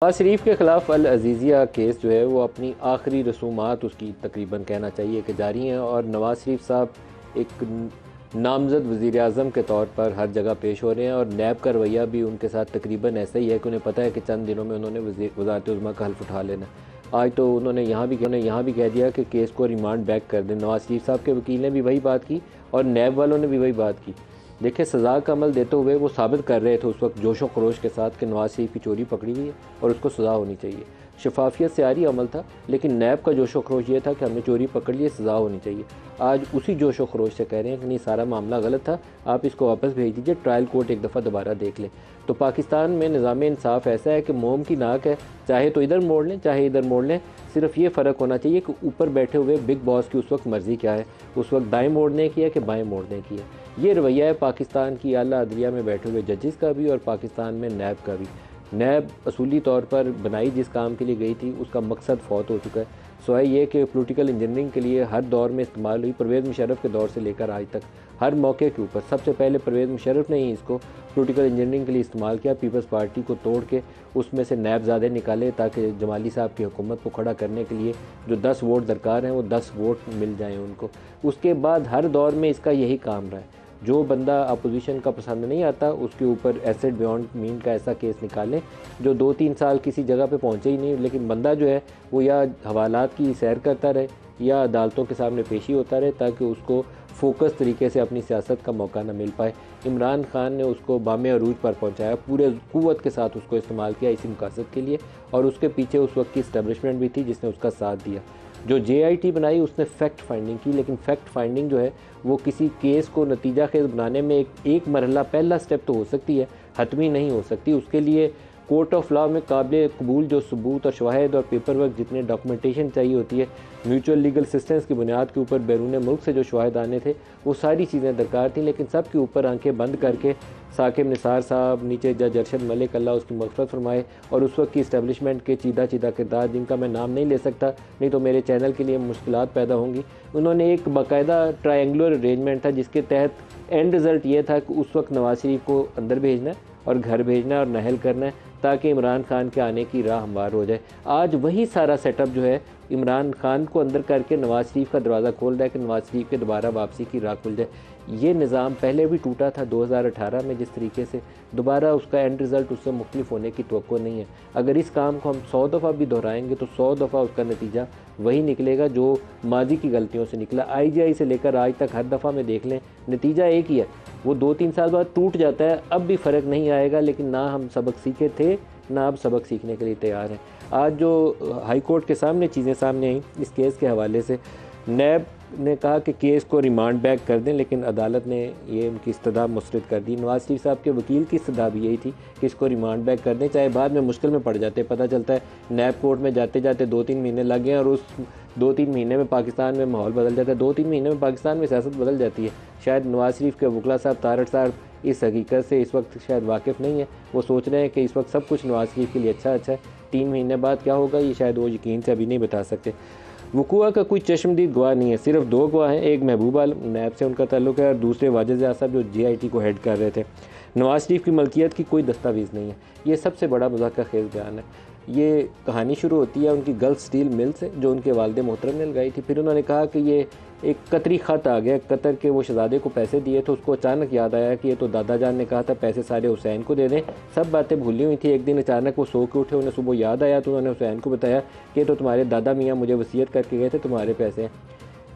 नवाज शरीफ के ख़िलाफ़ अल Aziziya case जो है वो अपनी आखिरी रसूमात उसकी तकरीबन कहना चाहिए कि जारी हैं, और नवाज शरीफ साहब एक नामज़द वज़ीर आज़म के तौर पर हर जगह पेश हो रहे हैं, और नैब का रवैया भी उनके साथ तकरीबन ऐसा ही है कि उन्हें पता है कि चंद दिनों में उन्होंने वज़ारत उज़्मा का हल्फ उठा लेना। आज तो उन्होंने यहाँ भी कह दिया कि केस को रिमांड बैक कर दें। नवाज शरीफ साहब के वकील ने भी वही बात की और नैब वालों ने भी वही बात की। देखिए, सज़ा का अमल देते हुए वो साबित कर रहे थे उस वक्त जोशो खरोश के साथ कि नवाज शरीफ की चोरी पकड़ी हुई है और उसको सज़ा होनी चाहिए। शफाफियत से आरी अमल था, लेकिन नैब का जोशो खरोश ये था कि हमने चोरी पकड़ ली है, सज़ा होनी चाहिए। आज उसी जोशो खरोश से कह रहे हैं कि नहीं, सारा मामला गलत था, आप इसको वापस भेज दीजिए, ट्रायल कोर्ट एक दफ़ा दोबारा देख ले। तो पाकिस्तान में निज़ाम इंसाफ ऐसा है कि मोम की नाक है, चाहे तो इधर मोड़ लें चाहे इधर मोड़ लें। सिर्फ ये फ़र्क होना चाहिए कि ऊपर बैठे हुए बिग बॉस की उस वक्त मर्ज़ी क्या है, उस वक्त दाएँ मोड़ने की है कि बाएँ मोड़ने की है। ये रवैया है पाकिस्तान की आला अदलिया में बैठे हुए जजेस का भी और पाकिस्तान में नैब का भी। नैब असूली तौर पर बनाई जिस काम के लिए गई थी उसका मकसद फ़ौत हो चुका है, सिवाय ये कि पॉलिटिकल इंजीनियरिंग के लिए हर दौर में इस्तेमाल हुई। परवेज़ मुशर्रफ के दौर से लेकर आज तक हर मौके के ऊपर सबसे पहले परवेज़ मुशर्रफ ने ही इसको पॉलिटिकल इंजीनियरिंग के लिए इस्तेमाल किया। पीपल्स पार्टी को तोड़ के उसमें से नैबज़ादे निकाले ताकि जमाली साहब की हुकूमत को खड़ा करने के लिए जो 10 वोट दरकार हैं वो 10 वोट मिल जाएँ उनको। उसके बाद हर दौर में इसका यही काम रहा है। जो बंदा अपोजिशन का पसंद नहीं आता उसके ऊपर एसेट बियॉन्ड मीन का ऐसा केस निकालें जो 2-3 साल किसी जगह पे पहुंचे ही नहीं, लेकिन बंदा जो है वो या हवालात की सैर करता रहे या अदालतों के सामने पेशी होता रहे ताकि उसको फोकस तरीके से अपनी सियासत का मौका ना मिल पाए। इमरान खान ने उसको बामे अरूज पर पहुंचाया, पूरे क़ुव्वत के साथ उसको इस्तेमाल किया इसी मकसद के लिए, और उसके पीछे उस वक्त की इस्टेब्लिशमेंट भी थी जिसने उसका साथ दिया। जो JIT बनाई उसने फैक्ट फाइंडिंग की, लेकिन फैक्ट फाइंडिंग जो है वो किसी केस को नतीजा खेज बनाने में एक मरहला पहला स्टेप तो हो सकती है, हतमी नहीं हो सकती। उसके लिए कोर्ट ऑफ लॉ में काबिल कबूल जो सबूत और शवाहिद और पेपर वर्क जितने डॉक्यूमेंटेशन चाहिए होती है, म्यूचुअल लीगल असिस्टेंस की बुनियाद के ऊपर बैरून मुल्क से जो शवाहिद आने थे वो सारी चीज़ें दरकार थी, लेकिन सब के ऊपर आंखें बंद करके साकिब निसार साहब, नीचे जज अरशद मलिक, अल्लाह उसकी मग़फ़िरत फरमाए, और उस वक्त की इस्टेब्लिशमेंट के चीदा किरदार जिनका मैं नाम नहीं ले सकता नहीं तो मेरे चैनल के लिए मुश्किलात पैदा होंगी, उन्होंने एक बाकायदा ट्रायंगुलर अरेंजमेंट था जिसके तहत एंड रिज़ल्ट ये था कि उस वक्त नवाज शरीफ को अंदर भेजना है और घर भेजना है और नहल करना है ताकि इमरान खान के आने की राह हमवार हो जाए। आज वही सारा सेटअप जो है इमरान खान को अंदर करके नवाज शरीफ का दरवाज़ा खोल रहा है कि नवाज शरीफ के दोबारा वापसी की राह खुल जाए। ये निज़ाम पहले भी टूटा था 2018 में जिस तरीके से, दोबारा उसका एंड रिज़ल्ट उससे मुख्तलिफ होने की तवक्को नहीं है। अगर इस काम को हम 100 दफ़ा भी दोहराएंगे तो 100 दफ़ा उसका नतीजा वही निकलेगा जो माजी की गलतियों से निकला। IGI से लेकर आज तक हर दफ़ा में देख लें नतीजा एक ही है, वो 2-3 साल बाद टूट जाता है, अब भी फ़र्क नहीं आएगा, लेकिन ना हम सबक सीखे थे ना अब सबक सीखने के लिए तैयार हैं। आज जो हाई कोर्ट के सामने चीज़ें सामने आई इस केस के हवाले से, नैब ने कहा कि केस को रिमांड बैक कर दें, लेकिन अदालत ने ये उनकी इस्तदा मुस्तरद कर दी। नवाज शरीफ साहब के वकील की इस्तदा भी यही थी कि इसको रिमांड बैक कर दें, चाहे बाद में मुश्किल में पड़ जाते। पता चलता है नैब कोर्ट में जाते जाते 2-3 महीने लग गए और उस 2-3 महीने में पाकिस्तान में माहौल बदल जाता है, 2-3 महीने में पाकिस्तान में सियासत बदल जाती है। शायद नवाज शरीफ के वकला साहब तारड़ साहब इस हकीकत से इस वक्त शायद वाकिफ़ नहीं है, वो सोच रहे हैं कि इस वक्त सब कुछ नवाज शरीफ के लिए अच्छा है। 3 महीने बाद क्या होगा ये शायद वो यकीन से अभी नहीं बता सकते। वक़ूआ का कोई चश्मदीद गवाह नहीं है, सिर्फ 2 गवाह हैं, एक महबूब आलम नैब से उनका ताल्लुक है और दूसरे वाजिद साहब जो JIT को हेड कर रहे थे। नवाज शरीफ की मलकियत की कोई दस्तावेज़ नहीं है, ये सबसे बड़ा मज़ाक़ खेज़ बयान है। ये कहानी शुरू होती है उनकी गल्फ स्टील मिल से जो उनके वालिद मोहतरम ने लगाई थी। फिर उन्होंने कहा कि ये एक कतरी ख़त आ गया, कतर के वो शहज़ादे को पैसे दिए तो उसको अचानक याद आया कि ये तो दादा जान ने कहा था पैसे सारे हुसैन को दे दें। सब बातें भूली हुई थी, एक दिन अचानक वो सो के उठे, उन्हें सुबह याद आया तो उन्होंने हुसैन को बताया कि तो तुम्हारे दादा मियाँ मुझे वसीयत करके गए थे, तुम्हारे पैसे हैं।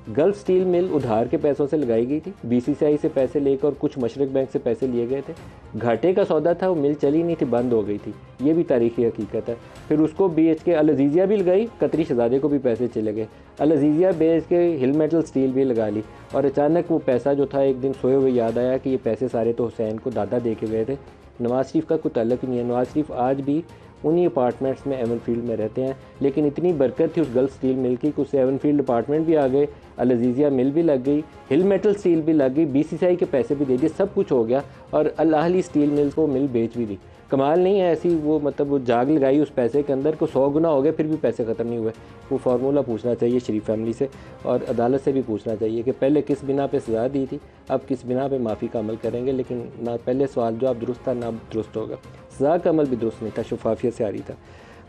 गल्फ स्टील मिल उधार के पैसों से लगाई गई थी, BCCI से पैसे लेकर और कुछ मशरक बैंक से पैसे लिए गए थे। घाटे का सौदा था, वो मिल चली नहीं थी, बंद हो गई थी, ये भी तारीखी हकीकत है। फिर उसको बेच के अल अज़ीज़िया भी लगाई, कतरी शहज़ादे को भी पैसे चले गए, अल अज़ीज़िया बेच के हिल मेटल स्टील भी लगा ली, और अचानक वो पैसा जो था एक दिन सोए हुए याद आया कि ये पैसे सारे तो हुसैन को दादा दे के गए थे। नवाज शरीफ का कोई ताल्लुक ही नहीं है। नवाज शरीफ आज भी उन्हीं अपार्टमेंट्स में एवन फील्ड में रहते हैं, लेकिन इतनी बरकत थी उस गल्फ स्टील मिल की कि उससे एवन फील्ड अपार्टमेंट भी आ गए, अल अज़ीज़िया मिल भी लग गई, हिल मेटल स्टील भी लग गई, BCCI के पैसे भी दे दिए, सब कुछ हो गया और अल अहली स्टील मिल को मिल बेच भी दी। कमाल नहीं है ऐसी वो, मतलब वो जाग लगाई उस पैसे के अंदर को 100 गुना हो गए फिर भी पैसे ख़त्म नहीं हुए। वो फार्मूला पूछना चाहिए शरीफ फैमिली से और अदालत से भी पूछना चाहिए कि पहले किस बिना पे सज़ा दी थी, अब किस बिना पे माफ़ी का अमल करेंगे। लेकिन ना पहले सवाल जवाब दुरुस्त था ना दुरुस्त होगा, सज़ा का अमल भी दुरुस्त नहीं था, शफाफियत से आ रही था।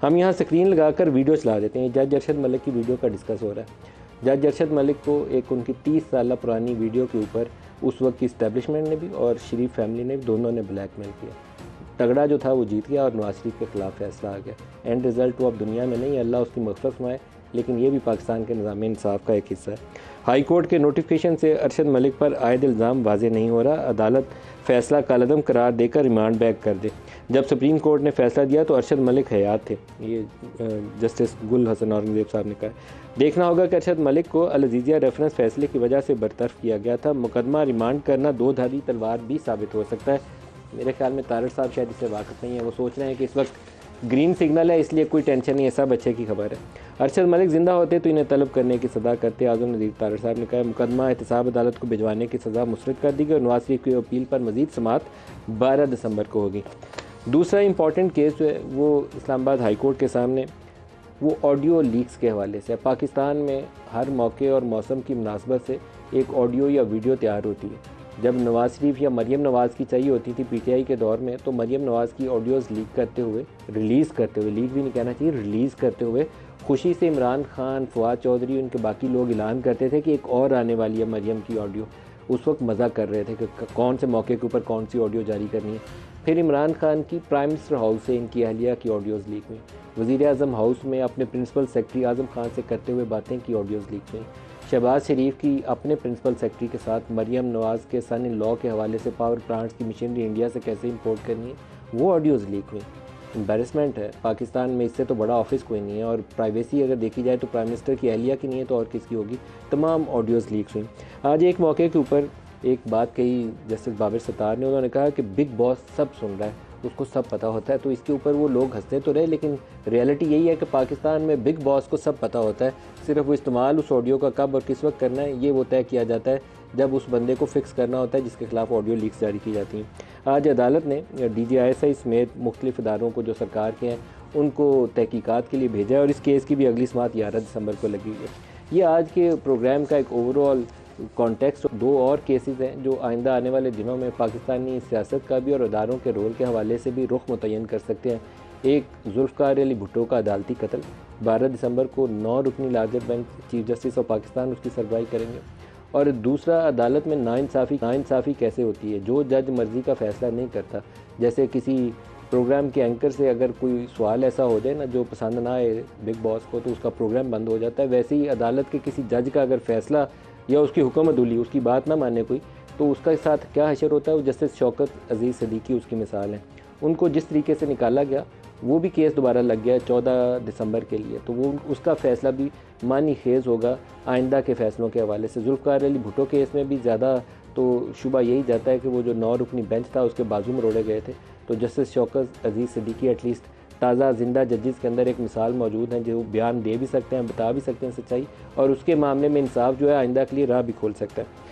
हम यहाँ स्क्रीन लगाकर वीडियो चला देते हैं। जज अरशद मलिक की वीडियो का डिस्कस हो रहा है। जज अरशद मलिक को एक उनकी 30 साल पुरानी वीडियो के ऊपर उस वक्त की इस्टेब्लिशमेंट ने भी और शरीफ फैमिली ने भी, दोनों ने ब्लैकमेल किया। तगड़ा जो था वो जीत गया और नवाज शरीफ के ख़िलाफ़ फैसला आ गया। एंड रिज़ल्ट वो अब दुनिया में नहीं, अल्लाह उसकी मग़फ़िरत फरमाए, लेकिन ये भी पाकिस्तान के निज़ाम इंसाफ का एक हिस्सा है। हाई कोर्ट के नोटिफिकेशन से अरशद मलिक पर आयद इल्ज़ाम वाज़ेह नहीं हो रहा। अदालत फ़ैसला कालअदम करार देकर रिमांड बैक कर दे। जब सुप्रीम कोर्ट ने फैसला दिया तो अरशद मलिक हयात थे, ये जस्टिस गुल हसन औरंगज़ेब साहब ने कहा। देखना होगा कि अरशद मलिक को अल अज़ीज़िया रेफरेंस फैसले की वजह से बरतरफ किया गया था। मुकदमा रिमांड करना दो धारी तलवार भी साबित हो सकता है। मेरे ख्याल में तारड़ साहब शायद इससे वाक़िफ़ नहीं है। वो सोच रहे हैं कि इस वक्त ग्रीन सिग्नल है, इसलिए कोई टेंशन नहीं है, सब अच्छे की खबर है। अरशद मलिक ज़िंदा होते तो इन्हें तलब करने की सज़ा करते। आज़म नज़ीर तारड़ साहब ने कहा मुकदमा एहतसाब अदालत को भिजवाने की सज़ा मुस्तरद कर दी गई और नवाज शरीफ की अपील पर मज़ीद समाअत 12 दिसंबर को होगी। दूसरा इंपॉर्टेंट केस जो है वो इस्लामाबाद हाई कोर्ट के सामने वो ऑडियो लीक्स के हवाले से। पाकिस्तान में हर मौके और मौसम की मुनासबत से एक ऑडियो या वीडियो तैयार होती है। जब नवाज शरीफ या मरीम नवाज़ की चाहिए होती थी पीटीआई के दौर में, तो मरीम नवाज़ की ऑडियोज़ लीक करते हुए, रिलीज़ करते हुए, लीक भी नहीं कहना चाहिए, रिलीज़ करते हुए खुशी से इमरान खान, फवाद चौधरी, उनके बाकी लोग ऐलान करते थे कि एक और आने वाली है मरीम की ऑडियो। उस वक्त मज़ा कर रहे थे कि कौन से मौके के ऊपर कौन सी ऑडियो जारी करनी है। फिर इमरान खान की प्राइम मिनिस्टर हाउस से इनकी अहलिया की ऑडियोज़ लीक हुई। वज़ीर आज़म हाउस में अपने प्रिंसिपल सेक्रेटरी आज़म खान से करते हुए बातें की ऑडियोज़ लीक हुई। शहबाज शरीफ की अपने प्रिंसिपल सेक्रेटरी के साथ मरीम नवाज़ के सन इन लॉ के हवाले से पावर प्लांट्स की मशीनरी इंडिया से कैसे इंपोर्ट करनी है, वो ऑडियोज़ लीक हुई। एम्बेरसमेंट है, पाकिस्तान में इससे तो बड़ा ऑफिस कोई नहीं है। और प्राइवेसी अगर देखी जाए तो प्राइम मिनिस्टर की अहलिया की नहीं है तो और किसकी होगी। तमाम ऑडियोज़ लीक्स हुई। आज एक मौके के ऊपर एक बात कही जस्टिस बाबर सत्तार ने, उन्होंने कहा कि बिग बॉस सब सुन रहा है, उसको सब पता होता है। तो इसके ऊपर वो लोग हंसते तो रहे, लेकिन रियलिटी यही है कि पाकिस्तान में बिग बॉस को सब पता होता है। सिर्फ वो इस्तेमाल उस ऑडियो का कब और किस वक्त करना है ये वो तय किया जाता है जब उस बंदे को फिक्स करना होता है जिसके खिलाफ ऑडियो लीक्स जारी की जाती हैं। आज अदालत ने DGISI समेत मुख्तलिफ इदारों को जो सरकार के हैं उनको तहकीकात के लिए भेजा है और इस केस की भी अगली समाअत 11 दिसंबर को लगी हुई है। ये आज के प्रोग्राम का एक ओवरऑल कॉन्टेक्स्ट। दो और केसेस हैं जो आइंदा आने वाले दिनों में पाकिस्तानी सियासत का भी और अदारों के रोल के हवाले से भी रुख मुतय्यन कर सकते हैं। एक जुल्फ़िकार अली भुट्टो का अदालती कत्ल 12 दिसंबर को 9 रुकनी larger bench chief justice of Pakistan उसकी सरबराही करेंगे। और दूसरा, अदालत में नाइंसाफ़ी कैसे होती है। जो जज मर्ज़ी का फ़ैसला नहीं करता, जैसे किसी प्रोग्राम के एंकर से अगर कोई सवाल ऐसा हो जाए ना जो पसंद ना आए बिग बॉस को, तो उसका प्रोग्राम बंद हो जाता है। वैसे ही अदालत के किसी जज का अगर फ़ैसला या उसकी हुक्म अदूली, उसकी बात ना माने कोई, तो उसका साथ क्या हशर होता है। वो जस्टिस शौकत अजीज़ सिद्दीकी उसकी मिसाल है। उनको जिस तरीके से निकाला गया वो भी केस दोबारा लग गया 14 दिसंबर के लिए, तो वो उसका फ़ैसला भी मानी खेज़ होगा आइंदा के फ़ैसलों के हवाले से। जुल्फ़िकार अली भुट्टो केस में भी ज़्यादा तो शुबा यही जाता है कि वो जो 9 रुकनी बेंच था उसके बाजू में रोड़े गए थे। तो जस्टिस शौकत अजीज़ सिद्दीकी एटलीस्ट ताज़ा ज़िंदा जजेस के अंदर एक मिसाल मौजूद हैं जो बयान दे भी सकते हैं, बता भी सकते हैं सच्चाई, और उसके मामले में इंसाफ जो है आइंदा के लिए राह भी खोल सकता है।